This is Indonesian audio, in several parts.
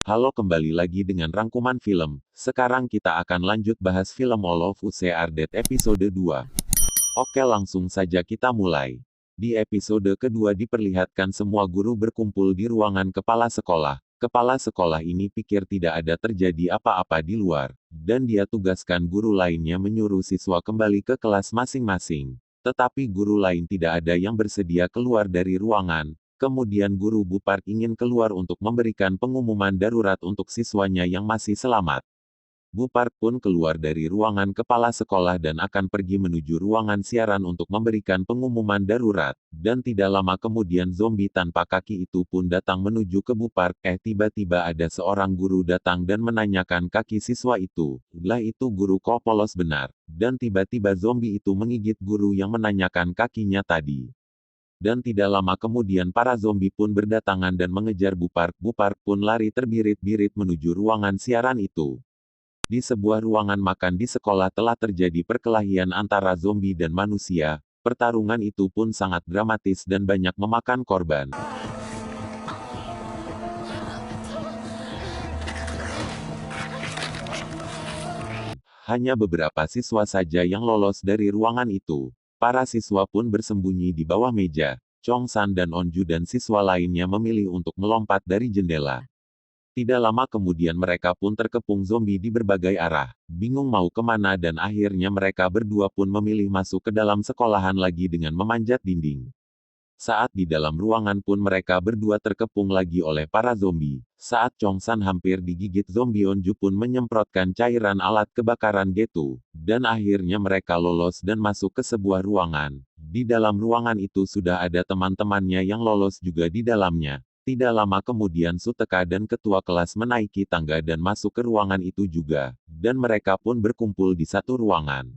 Halo, kembali lagi dengan rangkuman film. Sekarang kita akan lanjut bahas film All of Us Are Dead episode 2. Oke, langsung saja kita mulai. Di episode kedua diperlihatkan semua guru berkumpul di ruangan kepala sekolah. Kepala sekolah ini pikir tidak ada terjadi apa-apa di luar, dan dia tugaskan guru lainnya menyuruh siswa kembali ke kelas masing-masing. Tetapi guru lain tidak ada yang bersedia keluar dari ruangan. Kemudian guru Bupark ingin keluar untuk memberikan pengumuman darurat untuk siswanya yang masih selamat. Bupark pun keluar dari ruangan kepala sekolah dan akan pergi menuju ruangan siaran untuk memberikan pengumuman darurat. Dan tidak lama kemudian zombie tanpa kaki itu pun datang menuju ke Bupark. Tiba-tiba ada seorang guru datang dan menanyakan kaki siswa itu. Lah, itu guru kok polos benar. Dan tiba-tiba zombie itu menggigit guru yang menanyakan kakinya tadi. Dan tidak lama kemudian para zombie pun berdatangan dan mengejar Bupark. Bupark pun lari terbirit-birit menuju ruangan siaran itu. Di sebuah ruangan makan di sekolah telah terjadi perkelahian antara zombie dan manusia. Pertarungan itu pun sangat dramatis dan banyak memakan korban. Hanya beberapa siswa saja yang lolos dari ruangan itu. Para siswa pun bersembunyi di bawah meja. Chongsan dan Onju dan siswa lainnya memilih untuk melompat dari jendela. Tidak lama kemudian mereka pun terkepung zombie di berbagai arah. Bingung mau kemana dan akhirnya mereka berdua pun memilih masuk ke dalam sekolahan lagi dengan memanjat dinding. Saat di dalam ruangan pun mereka berdua terkepung lagi oleh para zombie. Saat Chongsan hampir digigit zombie, Onju pun menyemprotkan cairan alat kebakaran gitu. Dan akhirnya mereka lolos dan masuk ke sebuah ruangan. Di dalam ruangan itu sudah ada teman-temannya yang lolos juga di dalamnya. Tidak lama kemudian Suteka dan ketua kelas menaiki tangga dan masuk ke ruangan itu juga. Dan mereka pun berkumpul di satu ruangan.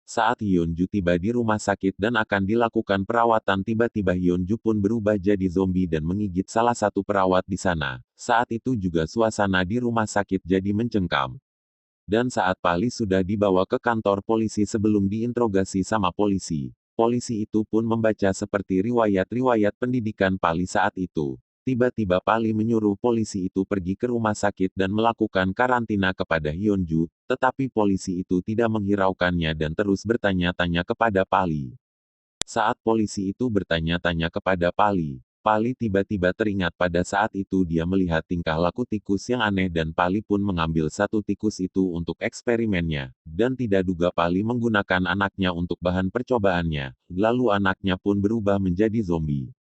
Saat Hyunju tiba di rumah sakit dan akan dilakukan perawatan, tiba-tiba Hyunju pun berubah jadi zombie dan menggigit salah satu perawat di sana. Saat itu juga suasana di rumah sakit jadi mencengkam. Dan saat Pali sudah dibawa ke kantor polisi sebelum diinterogasi sama polisi. Polisi itu pun membaca seperti riwayat-riwayat pendidikan Pali saat itu. Tiba-tiba Pali menyuruh polisi itu pergi ke rumah sakit dan melakukan karantina kepada Hyunju, tetapi polisi itu tidak menghiraukannya dan terus bertanya-tanya kepada Pali. Saat polisi itu bertanya-tanya kepada Pali, Pali tiba-tiba teringat pada saat itu dia melihat tingkah laku tikus yang aneh dan Pali pun mengambil satu tikus itu untuk eksperimennya. Dan tidak duga Pali menggunakan anaknya untuk bahan percobaannya, lalu anaknya pun berubah menjadi zombie.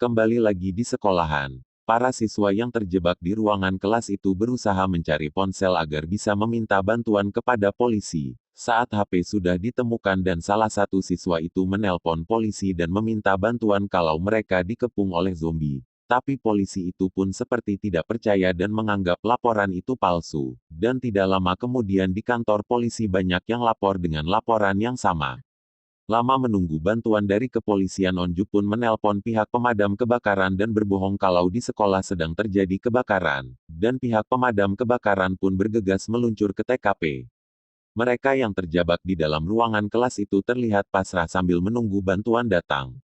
Kembali lagi di sekolahan, para siswa yang terjebak di ruangan kelas itu berusaha mencari ponsel agar bisa meminta bantuan kepada polisi. Saat HP sudah ditemukan dan salah satu siswa itu menelpon polisi dan meminta bantuan kalau mereka dikepung oleh zombie. Tapi polisi itu pun seperti tidak percaya dan menganggap laporan itu palsu. Dan tidak lama kemudian di kantor polisi banyak yang lapor dengan laporan yang sama. Lama menunggu bantuan dari kepolisian, Onju pun menelpon pihak pemadam kebakaran dan berbohong kalau di sekolah sedang terjadi kebakaran. Dan pihak pemadam kebakaran pun bergegas meluncur ke TKP. Mereka yang terjebak di dalam ruangan kelas itu terlihat pasrah sambil menunggu bantuan datang.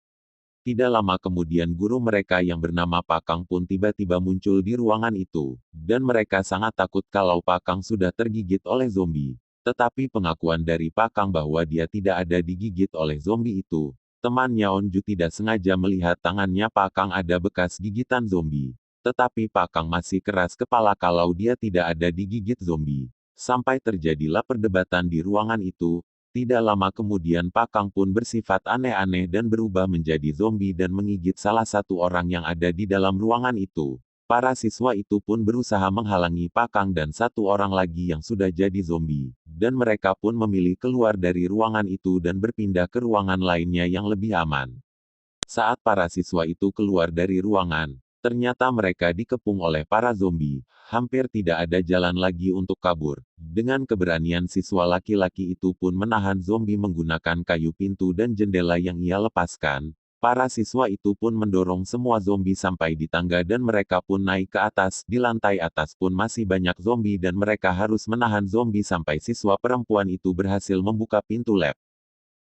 Tidak lama kemudian guru mereka yang bernama Pakang pun tiba-tiba muncul di ruangan itu. Dan mereka sangat takut kalau Pakang sudah tergigit oleh zombie. Tetapi pengakuan dari Pakang bahwa dia tidak ada digigit oleh zombie itu. Temannya Onju tidak sengaja melihat tangannya Pakang ada bekas gigitan zombie. Tetapi Pakang masih keras kepala kalau dia tidak ada digigit zombie. Sampai terjadilah perdebatan di ruangan itu. Tidak lama kemudian Pakang pun bersifat aneh-aneh dan berubah menjadi zombie dan menggigit salah satu orang yang ada di dalam ruangan itu. Para siswa itu pun berusaha menghalangi Pakang dan satu orang lagi yang sudah jadi zombie. Dan mereka pun memilih keluar dari ruangan itu dan berpindah ke ruangan lainnya yang lebih aman. Saat para siswa itu keluar dari ruangan, ternyata mereka dikepung oleh para zombie. Hampir tidak ada jalan lagi untuk kabur. Dengan keberanian siswa laki-laki itu pun menahan zombie menggunakan kayu pintu dan jendela yang ia lepaskan. Para siswa itu pun mendorong semua zombie sampai di tangga dan mereka pun naik ke atas. Di lantai atas pun masih banyak zombie dan mereka harus menahan zombie sampai siswa perempuan itu berhasil membuka pintu lab.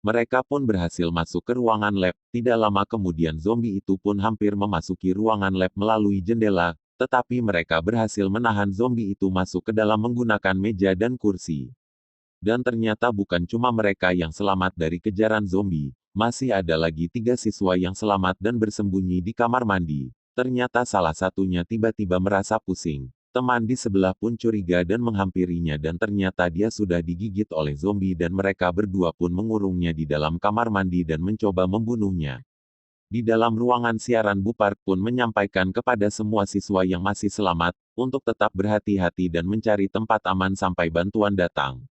Mereka pun berhasil masuk ke ruangan lab. Tidak lama kemudian zombie itu pun hampir memasuki ruangan lab melalui jendela. Tetapi mereka berhasil menahan zombie itu masuk ke dalam menggunakan meja dan kursi. Dan ternyata bukan cuma mereka yang selamat dari kejaran zombie, masih ada lagi 3 siswa yang selamat dan bersembunyi di kamar mandi. Ternyata salah satunya tiba-tiba merasa pusing. Teman di sebelah pun curiga dan menghampirinya dan ternyata dia sudah digigit oleh zombie dan mereka berdua pun mengurungnya di dalam kamar mandi dan mencoba membunuhnya. Di dalam ruangan siaran Bupark pun menyampaikan kepada semua siswa yang masih selamat, untuk tetap berhati-hati dan mencari tempat aman sampai bantuan datang.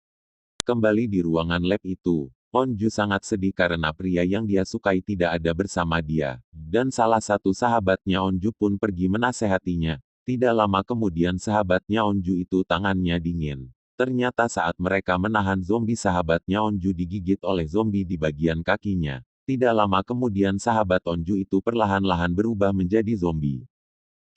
Kembali di ruangan lab itu, Onju sangat sedih karena pria yang dia sukai tidak ada bersama dia, dan salah satu sahabatnya Onju pun pergi menasehatinya. Tidak lama kemudian sahabatnya Onju itu tangannya dingin. Ternyata saat mereka menahan zombie sahabatnya Onju digigit oleh zombie di bagian kakinya. Tidak lama kemudian sahabat Onju itu perlahan-lahan berubah menjadi zombie.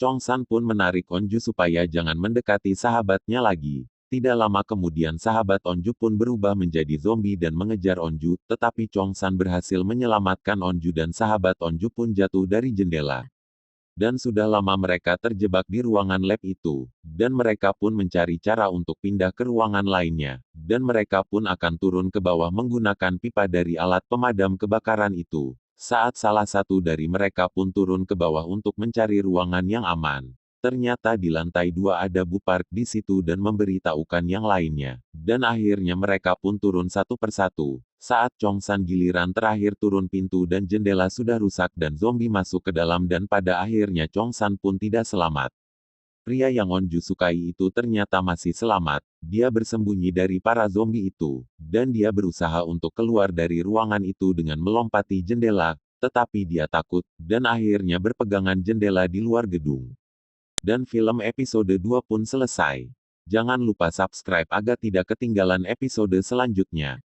Chongsan pun menarik Onju supaya jangan mendekati sahabatnya lagi. Tidak lama kemudian sahabat Onju pun berubah menjadi zombie dan mengejar Onju, tetapi Chongsan berhasil menyelamatkan Onju dan sahabat Onju pun jatuh dari jendela. Dan sudah lama mereka terjebak di ruangan lab itu, dan mereka pun mencari cara untuk pindah ke ruangan lainnya, dan mereka pun akan turun ke bawah menggunakan pipa dari alat pemadam kebakaran itu. Saat salah satu dari mereka pun turun ke bawah untuk mencari ruangan yang aman. Ternyata di lantai 2 ada Bupark di situ dan memberitahukan yang lainnya. Dan akhirnya mereka pun turun satu persatu. Saat Chongsan giliran terakhir turun pintu dan jendela sudah rusak dan zombie masuk ke dalam dan pada akhirnya Chongsan pun tidak selamat. Pria yang Onju sukai itu ternyata masih selamat. Dia bersembunyi dari para zombie itu. Dan dia berusaha untuk keluar dari ruangan itu dengan melompati jendela. Tetapi dia takut, dan akhirnya berpegangan jendela di luar gedung. Dan film episode 2 pun selesai. Jangan lupa subscribe agar tidak ketinggalan episode selanjutnya.